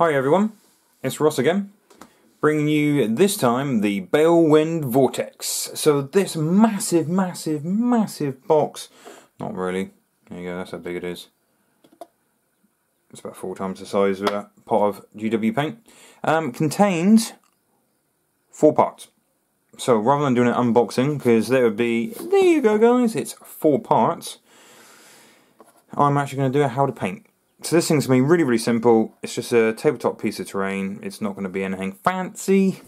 Hi everyone, it's Ross again, bringing you this time the Balewind Vortex. So this massive box, not really, there you go, that's how big it is. It's about 4 times the size of a pot of GW paint. Contains 4 parts. So rather than doing an unboxing, because there you go guys, it's 4 parts, I'm actually going to do a how to paint. So this thing's going to be really simple. It's just a tabletop piece of terrain. It's not going to be anything fancy.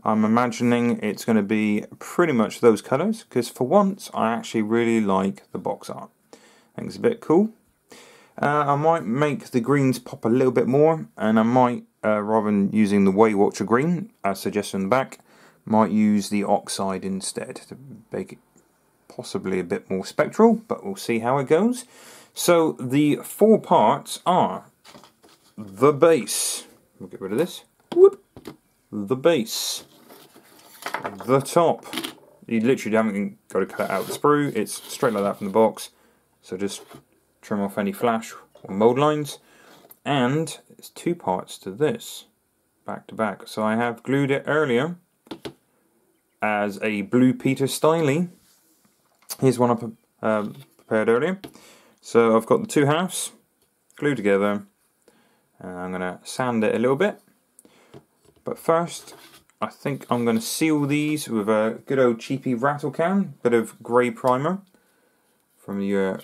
I'm imagining it's going to be pretty much those colours, because for once I actually really like the box art. I think it's a bit cool. I might make the greens pop a little bit more, and I might, rather than using the Weight Watcher green, as suggested in the back, might use the oxide instead to make it possibly a bit more spectral, but we'll see how it goes. So the 4 parts are the base, we'll get rid of this, whoop, the base, the top, you literally haven't got to cut it out with the sprue, it's straight like that from the box, so just trim off any flash or mould lines, and it's 2 parts to this, back to back. So I have glued it earlier as a Blue Peter styly. Here's one I prepared earlier. So I've got the 2 halves glued together, and I'm going to sand it a little bit. But first, I think I'm going to seal these with a good old cheapy rattle can, bit of grey primer from your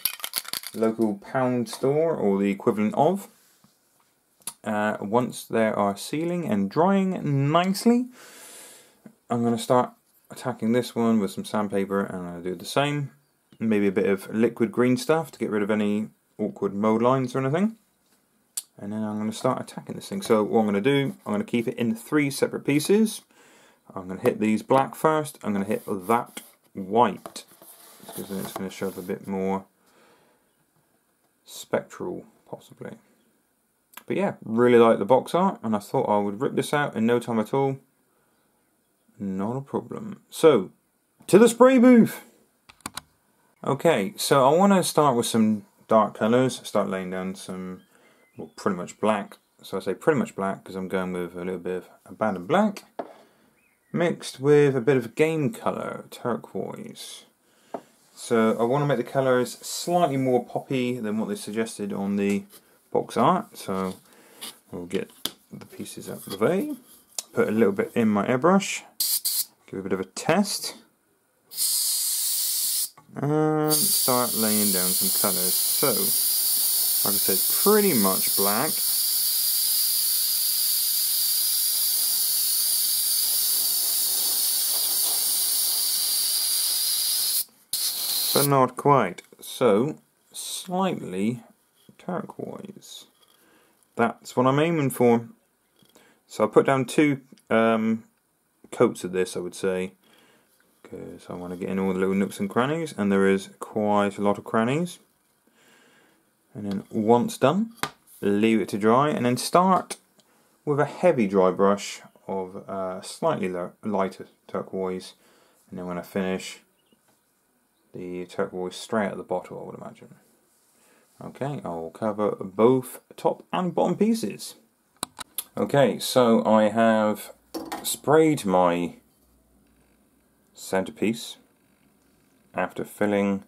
local pound store or the equivalent of. Once they are sealing and drying nicely, I'm going to start attacking this one with some sandpaper, and I'll do the same. Maybe a bit of liquid green stuff to get rid of any awkward mould lines or anything. And then I'm going to start attacking this thing. So what I'm going to do, I'm going to keep it in 3 separate pieces. I'm going to hit these black first. I'm going to hit that white, because then it's going to show up a bit more spectral, possibly. But yeah, really like the box art, and I thought I would rip this out in no time at all. Not a problem. So, to the spray booth! Okay, so I want to start with some dark colours, start laying down some, well, pretty much black. So I say pretty much black because I'm going with a little bit of abandoned black, mixed with a bit of game colour, turquoise. So I want to make the colours slightly more poppy than what they suggested on the box art. So we'll get the pieces out of the way, put a little bit in my airbrush, give it a bit of a test, and start laying down some colours. So, like I said, it's pretty much black. But not quite. So, slightly turquoise. That's what I'm aiming for. So I put down 2 coats of this, I would say, because I want to get in all the little nooks and crannies, and there is quite a lot of crannies. And then once done, leave it to dry, and then start with a heavy dry brush of slightly lighter turquoise, and then when I finish, the turquoise straight at the bottom, I would imagine. Okay, I'll cover both top and bottom pieces. Okay, so I have sprayed my centerpiece after filling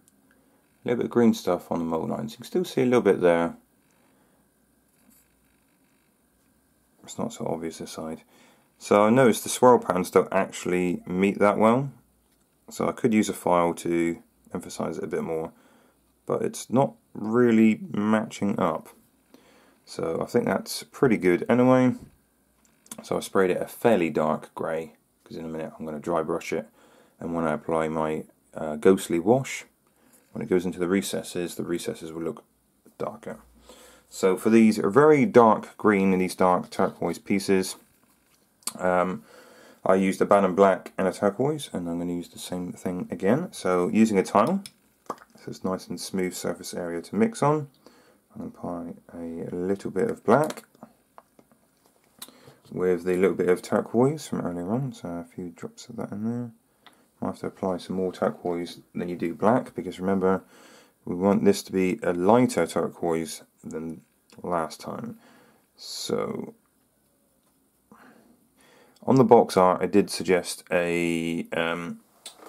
a little bit of green stuff on the mould lines. You can still see a little bit there. It's not so obvious this side. So I noticed the swirl patterns don't actually meet that well. So I could use a file to emphasize it a bit more, but it's not really matching up. So I think that's pretty good anyway. So I sprayed it a fairly dark grey, because in a minute I'm going to dry brush it, and when I apply my ghostly wash, when it goes into the recesses will look darker. So for these very dark green and these dark turquoise pieces, I used a abandoned black and a turquoise, and I'm going to use the same thing again. So using a tile, so it's nice and smooth surface area to mix on, I'm going to apply a little bit of black with the little bit of turquoise from earlier on, so a few drops of that in there. Might have to apply some more turquoise than you do black, because remember, we want this to be a lighter turquoise than last time. So On the box art, I did suggest a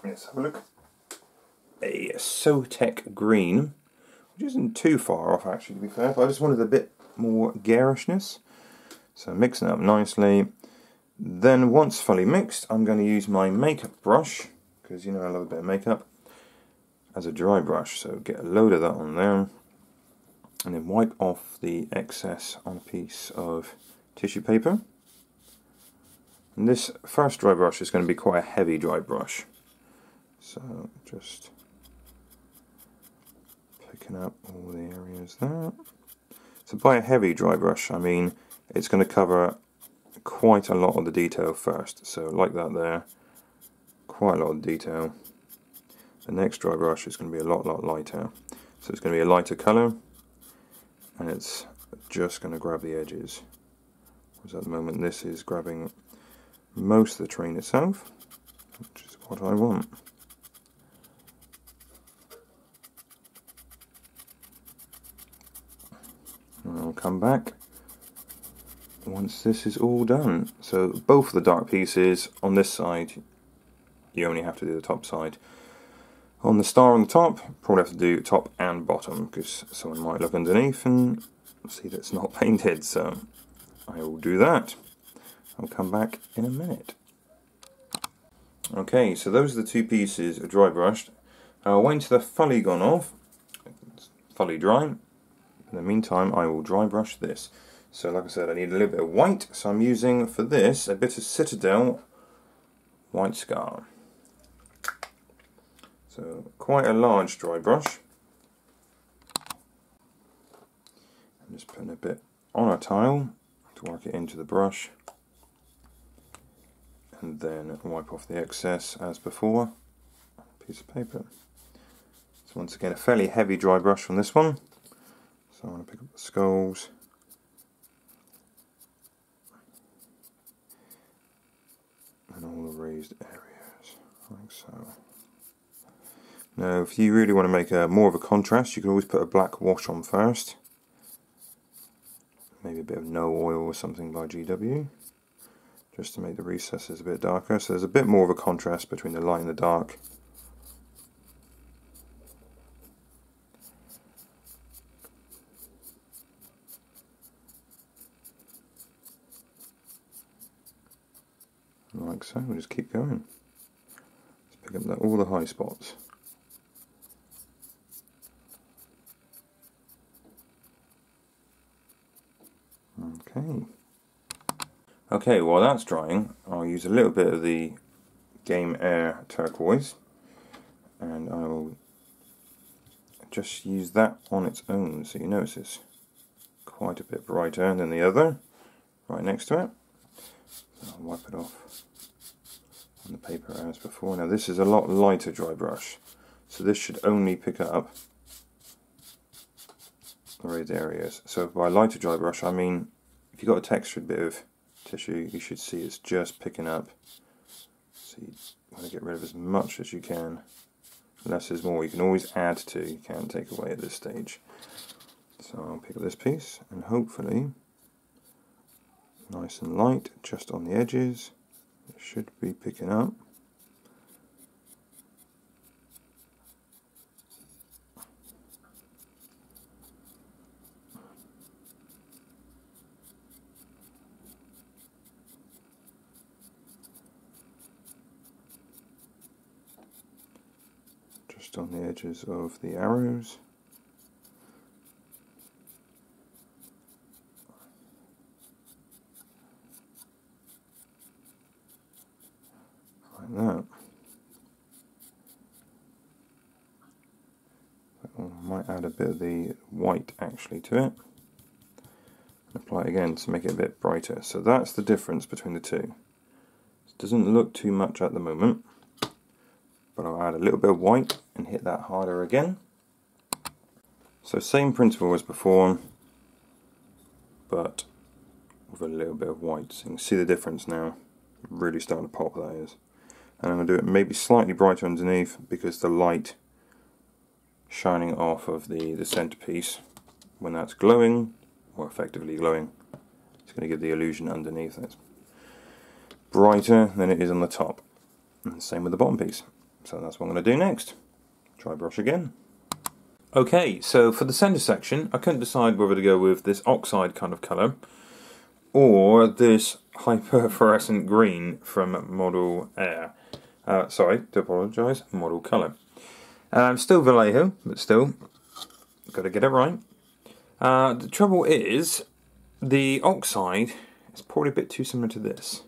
let's have a look. A Sotec green, which isn't too far off actually, to be fair, but I just wanted a bit more garishness. So mixing it up nicely. Then once fully mixed, I'm going to use my makeup brush, because you know I love a bit of makeup, as a dry brush. So get a load of that on there, and then wipe off the excess on a piece of tissue paper. And this first dry brush is going to be quite a heavy dry brush. So just picking up all the areas there. So by a heavy dry brush, I mean it's going to cover quite a lot of the detail first. So like that there, quite a lot of detail. The next dry brush is going to be a lot lighter. So it's going to be a lighter colour, and it's just going to grab the edges. Whereas at the moment this is grabbing most of the terrain itself, which is what I want. And I'll come back once this is all done. So both of the dark pieces on this side, you only have to do the top side. On the star on the top, probably have to do top and bottom, because someone might look underneath and see that it's not painted, so I will do that. I'll come back in a minute. Okay, so those are the two pieces dry brushed. I'll wait until they're fully gone off, fully dry. In the meantime, I will dry brush this. So like I said, I need a little bit of white, so I'm using for this a bit of Citadel White Scar. So quite a large dry brush. I'm just putting a bit on a tile to work it into the brush, and then wipe off the excess as before. Piece of paper. So once again, a fairly heavy dry brush on this one. So I'm going to pick up the skulls. And all the raised areas, like so. Now, if you really want to make more of a contrast, you can always put a black wash on first. Maybe a bit of No Oil or something by GW, just to make the recesses a bit darker. So there's a bit more of a contrast between the light and the dark. Like so, we'll just keep going. Let's pick up all the high spots. Okay, while that's drying, I'll use a little bit of the Game Air turquoise, and I will just use that on its own, so you notice it's quite a bit brighter than the other, right next to it. I'll wipe it off on the paper as before. Now this is a lot lighter dry brush, so this should only pick up the raised areas. So by lighter dry brush, I mean if you've got a textured bit of tissue, you should see it's just picking up. So you want to get rid of as much as you can. Less is more. You can always add to, you can't take away at this stage. So I'll pick up this piece, and hopefully nice and light just on the edges. It should be picking up. Just on the edges of the arrows. Like that. I might add a bit of the white actually to it. Apply it again to make it a bit brighter. So that's the difference between the two. It doesn't look too much at the moment, but I'll add a little bit of white and hit that harder again. So same principle as before, but with a little bit of white. So you can see the difference now. Really starting to pop, that is. And I'm going to do it maybe slightly brighter underneath, because the light shining off of the centerpiece, when that's glowing, or effectively glowing, it's going to give the illusion underneath it. brighter than it is on the top. And same with the bottom piece. So that's what I'm going to do next. Dry brush again. Okay, so for the centre section, I couldn't decide whether to go with this oxide kind of colour or this hyperfluorescent green from Model Air. Sorry, to apologise, Model Colour. Still Vallejo, but still, got to get it right. The trouble is, the oxide is probably a bit too similar to this.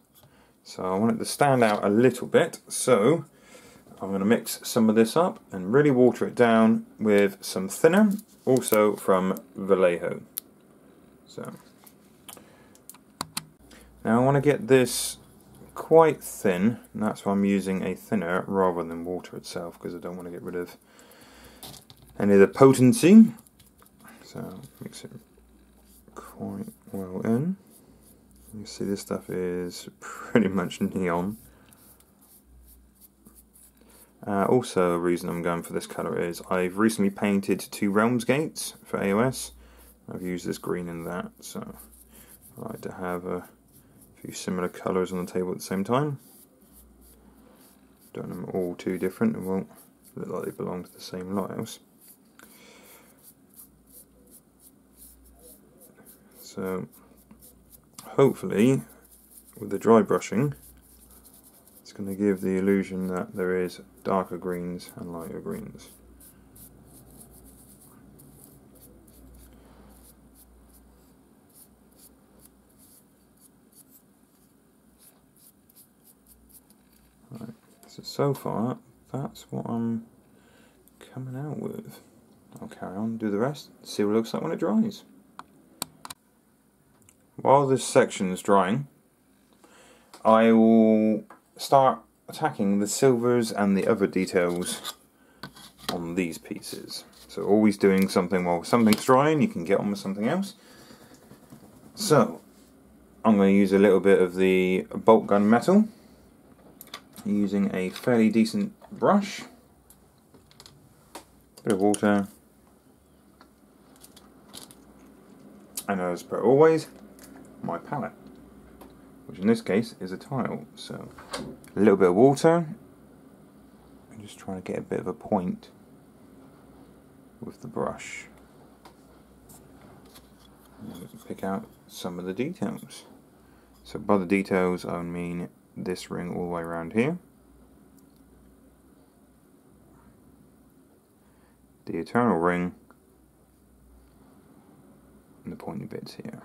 So I want it to stand out a little bit, so I'm going to mix some of this up and really water it down with some thinner, also from Vallejo. So now I want to get this quite thin, and that's why I'm using a thinner rather than water itself, because I don't want to get rid of any of the potency. So mix it quite well in. You see this stuff is pretty much neon. Also, a reason I'm going for this colour is I've recently painted 2 Realms Gates for AOS. I've used this green in that, so I like to have a few similar colours on the table at the same time. Don't them all too different, it won't look like they belong to the same lighthouse. So hopefully with the dry brushing it's going to give the illusion that there is darker greens and lighter greens. Right, so far that's what I'm coming out with. I'll carry on, do the rest, see what it looks like when it dries. While this section is drying, I will start attacking the silvers and the other details on these pieces. So always doing something while something's drying, you can get on with something else. So I'm going to use a little bit of the bolt gun metal, using a fairly decent brush, bit of water, and as per always, my palette, which in this case is a tile. So a little bit of water, I'm just trying to get a bit of a point with the brush and pick out some of the details. So by the details I mean this ring all the way around here, the eternal ring, and the pointy bits here.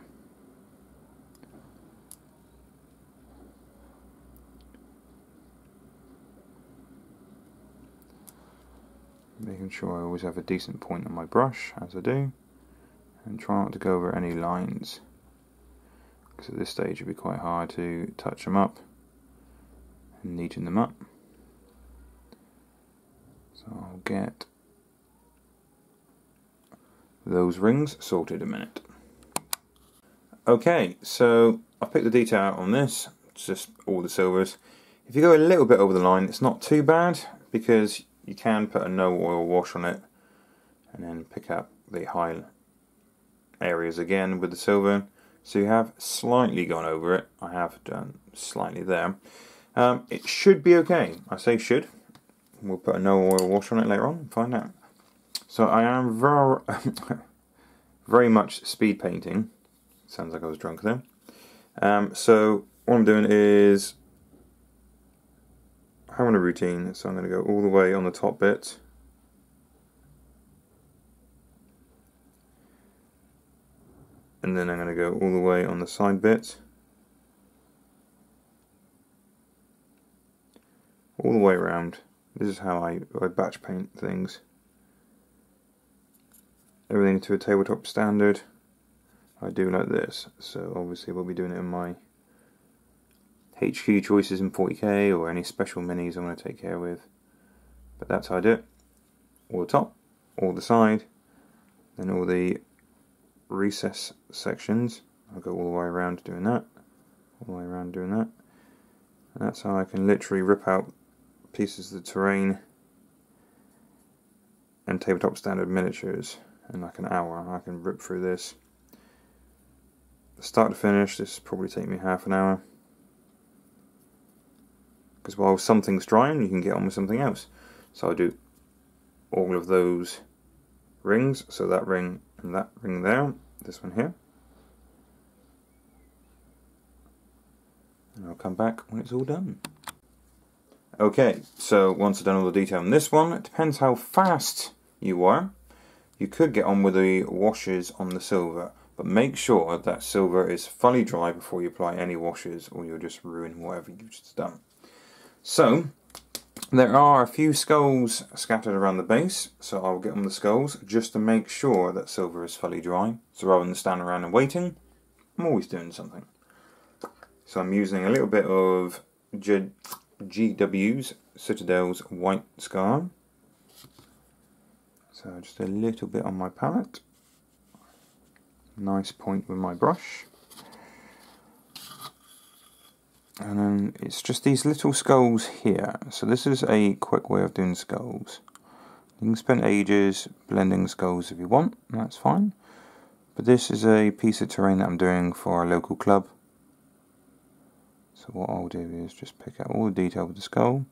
Making sure I always have a decent point on my brush, as I do, and try not to go over any lines, because at this stage it would be quite hard to touch them up and neaten them up. So I'll get those rings sorted in a minute. Okay, so I picked the detail out on this, it's just all the silvers. If you go a little bit over the line, it's not too bad, because you can put a no oil wash on it and then pick up the high areas again with the silver. So you have slightly gone over it. I have done slightly there. It should be okay. I say should. We'll put a no oil wash on it later on and find out. So I am very much speed painting. Sounds like I was drunk there. So what I'm doing is having a routine, so I'm going to go all the way on the top bit, and then I'm going to go all the way on the side bit, all the way around. This is how I batch paint things. Everything to a tabletop standard. I do like this, so obviously we'll be doing it in my HQ choices in 40k or any special minis I'm going to take care with. But that's how I do it. All the top, all the side, then all the recess sections. I'll go all the way around doing that, all the way around doing that. And that's how I can literally rip out pieces of the terrain and tabletop standard miniatures in like an hour. I can rip through this. Start to finish, this will probably take me half an hour. because while something's drying you can get on with something else. So I'll do all of those rings, so that ring and that ring there, this one here, and I'll come back when it's all done. Okay, so once I've done all the detail on this one, it depends how fast you are. You could get on with the washes on the silver, but make sure that silver is fully dry before you apply any washes, or you'll just ruin whatever you've just done. So there are a few skulls scattered around the base, so I'll get on the skulls just to make sure that silver is fully dry. So rather than standing around and waiting, I'm always doing something. So I'm using a little bit of GW's Citadel's White Scar. So just a little bit on my palette. Nice point with my brush. And then it's just these little skulls here. So this is a quick way of doing skulls. You can spend ages blending skulls if you want, that's fine. But this is a piece of terrain that I'm doing for a local club. So what I'll do is just pick out all the detail of the skull.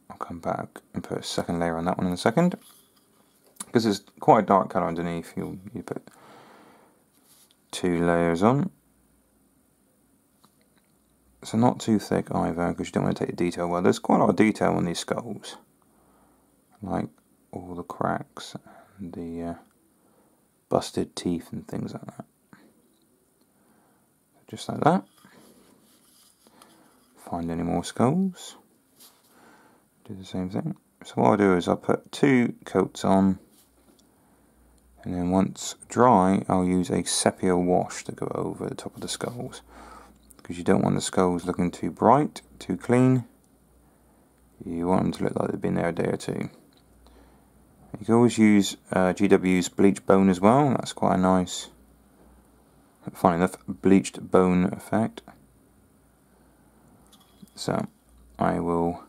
I'll come back and put a second layer on that one in a second. Because it's quite a dark colour underneath, you put 2 layers on. So not too thick either, because you don't want to take the detail. Well, there's quite a lot of detail on these skulls. Like all the cracks and the busted teeth and things like that. Just like that. Find any more skulls. Do the same thing. So what I'll do is I'll put 2 coats on, and then once dry I'll use a sepia wash to go over the top of the skulls, because you don't want the skulls looking too bright, too clean. You want them to look like they've been there a day or two. You can always use GW's bleach bone as well. That's quite a nice, funny enough, bleached bone effect. So I will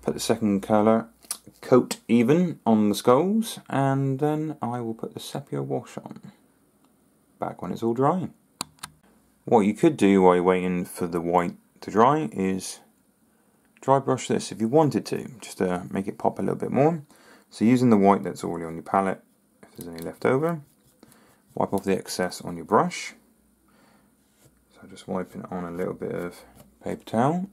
put the second colour coat even on the skulls, and then I will put the sepia wash on back when it's all dry. What you could do while you're waiting for the white to dry is dry brush this if you wanted to, just to make it pop a little bit more. So using the white that's already on your palette, if there's any left over, wipe off the excess on your brush. So just wiping it on a little bit of paper towel.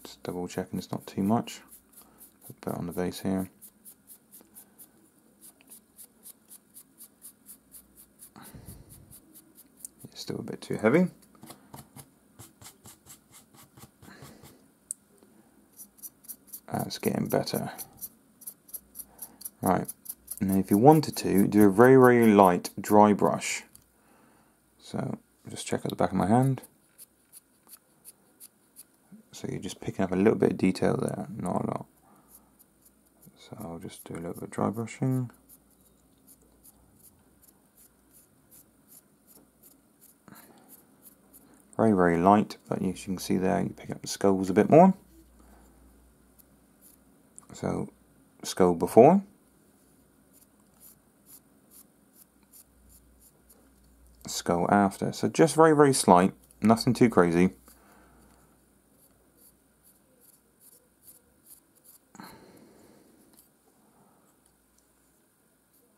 Just double checking it's not too much. Put that on the base here. It's still a bit too heavy. That's getting better. Right, and then if you wanted to, do a very, very light dry brush. So just check out the back of my hand. So you're just picking up a little bit of detail there, not a lot. So I'll just do a little bit of dry brushing. Very, very light, but as you can see there, you pick up the skulls a bit more. So, skull before. Skull after. So just very, very slight, nothing too crazy.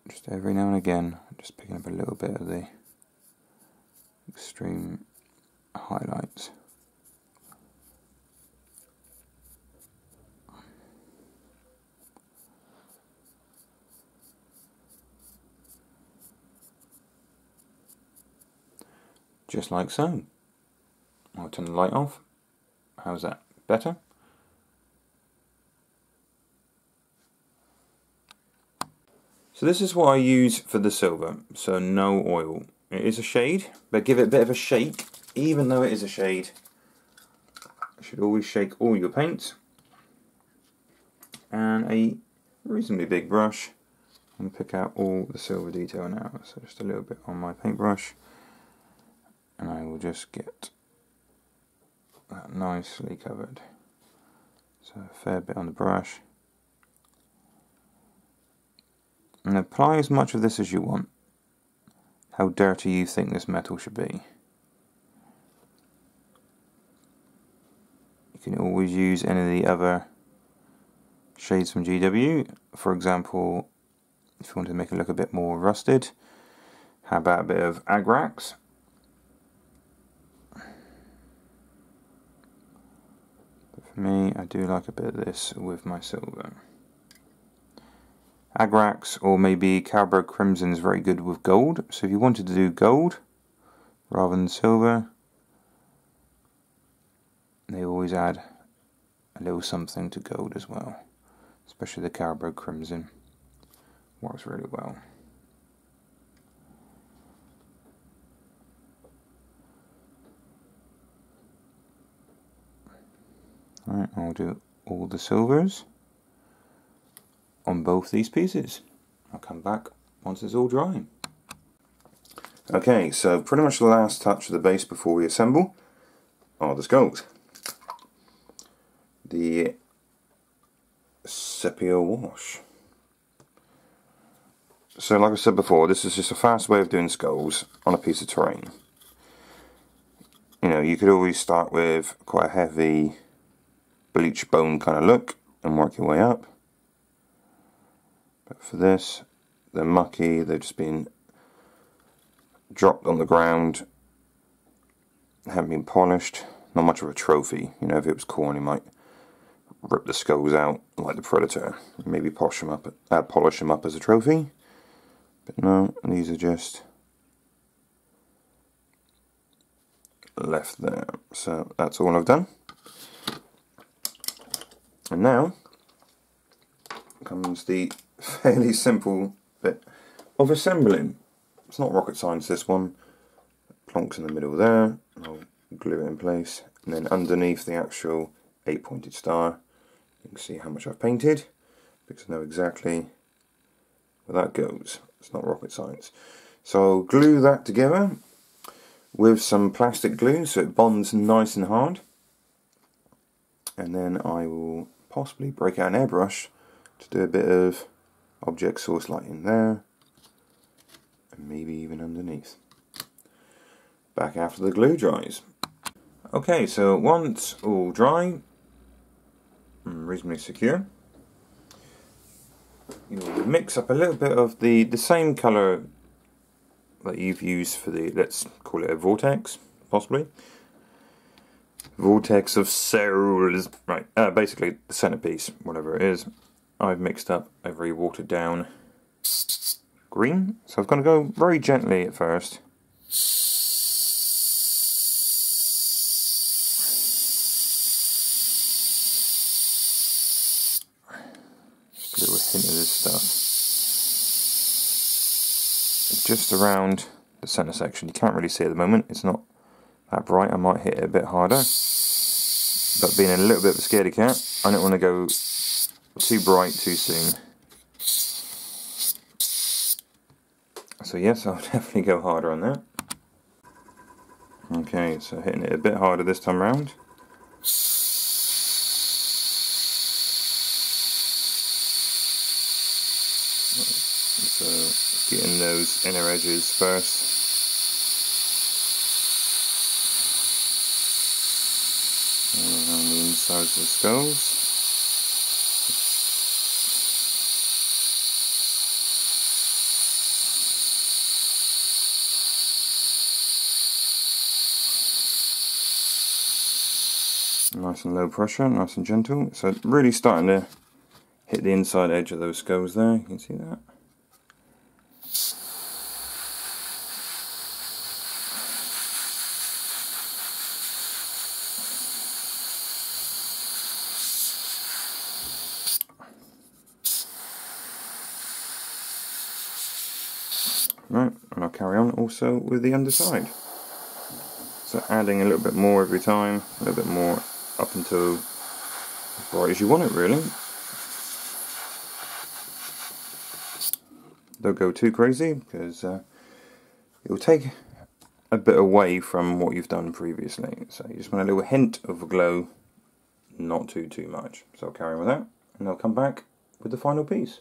Just every now and again, just picking up a little bit of the extreme highlights. Just like so. I'll turn the light off. How's that? Better? So this is what I use for the silver, so no oil. It is a shade, but give it a bit of a shake. Even though it is a shade, you should always shake all your paints. And a reasonably big brush, and pick out all the silver detail now. So just a little bit on my paintbrush, and I will just get that nicely covered. So a fair bit on the brush. And apply as much of this as you want. how dirty you think this metal should be. You can always use any of the other shades from GW. For example, if you want to make it look a bit more rusted, how about a bit of Agrax? But for me, I do like a bit of this with my silver. Agrax or maybe Cowbird Crimson is very good with gold. So if you wanted to do gold rather than silver, they always add a little something to gold as well. Especially the Cowbird Crimson. Works really well. Alright, I'll do all the silvers on both these pieces. I'll come back once it's all drying. Okay, so pretty much the last touch of the base before we assemble are the skulls. The sepia wash. So like I said before, this is just a fast way of doing skulls on a piece of terrain. You know, you could always start with quite a heavy bleach bone kind of look and work your way up. But for this, they're mucky, they've just been dropped on the ground, haven't been polished, not much of a trophy. You know, if it was corn, you might rip the skulls out like the Predator, maybe polish them up as a trophy. But no, these are just left there. So that's all I've done. And now comes the fairly simple bit of assembling. It's not rocket science, this one. Plonks in the middle there, I'll glue it in place, and then underneath the actual 8-pointed star, you can see how much I've painted, because I know exactly where that goes. It's not rocket science. So I'll glue that together with some plastic glue so it bonds nice and hard, and then I will possibly break out an airbrush to do a bit of object source lighting there, and maybe even underneath. Back after the glue dries. Okay, so once all dry and reasonably secure, you'll mix up a little bit of the same colour that you've used for the, let's call it a vortex, possibly. Vortex of Souls, right, basically the centerpiece, whatever it is, I've mixed up a very watered down green. So I'm going to go very gently at first. Just a little hint of this stuff. Just around the center section. You can't really see at the moment, it's not that bright. I might hit it a bit harder. But being a little bit of a scaredy cat, I don't want to go too bright too soon. So yes, I'll definitely go harder on that. Okay, so hitting it a bit harder this time around. So getting those inner edges first. All around the insides of the skulls. Nice and low pressure, nice and gentle. So really starting to hit the inside edge of those skulls there, you can see that. Right, and I'll carry on also with the underside. So adding a little bit more every time, a little bit more up until as bright as you want it really. Don't go too crazy because it will take a bit away from what you've done previously. So you just want a little hint of a glow, not too much. So I'll carry on with that and I'll come back with the final piece.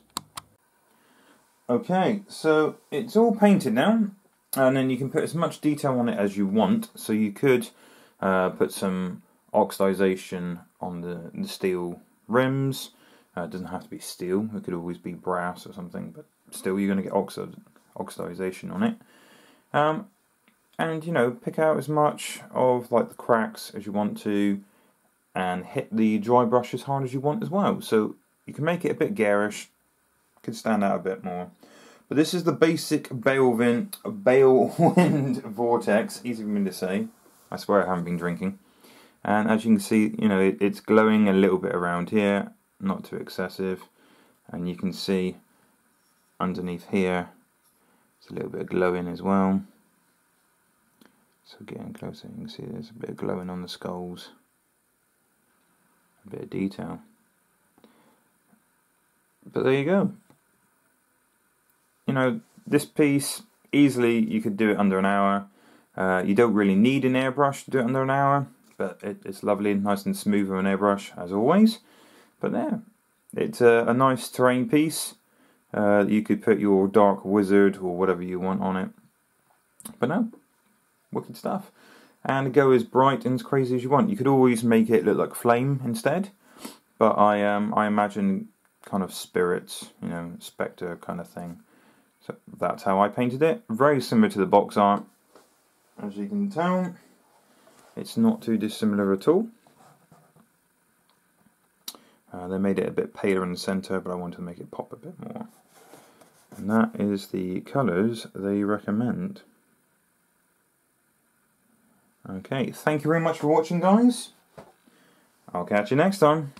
Okay, so it's all painted now. And then you can put as much detail on it as you want. So you could put some oxidization on the steel rims. It doesn't have to be steel, it could always be brass or something, but still you're going to get oxidization on it. And you know, pick out as much of like the cracks as you want to, and hit the dry brush as hard as you want as well. So you can make it a bit garish, could stand out a bit more. But this is the basic Balewind Vortex, easy for me to say. I swear I haven't been drinking. And as you can see, you know, it's glowing a little bit around here, not too excessive. And you can see underneath here, it's a little bit of glowing as well. So getting closer, you can see there's a bit of glowing on the skulls. A bit of detail. But there you go. You know, this piece, easily you could do it under an hour. You don't really need an airbrush to do it under an hour, but it's lovely, nice and smooth with an airbrush as always. But there, it's a nice terrain piece. You could put your dark wizard or whatever you want on it. But no, wicked stuff. And go as bright and as crazy as you want. You could always make it look like flame instead, but I imagine kind of spirits, you know, spectre kind of thing. So that's how I painted it. Very similar to the box art, as you can tell. It's not too dissimilar at all. They made it a bit paler in the centre, but I wanted to make it pop a bit more. And that is the colours they recommend. Okay, thank you very much for watching, guys. I'll catch you next time.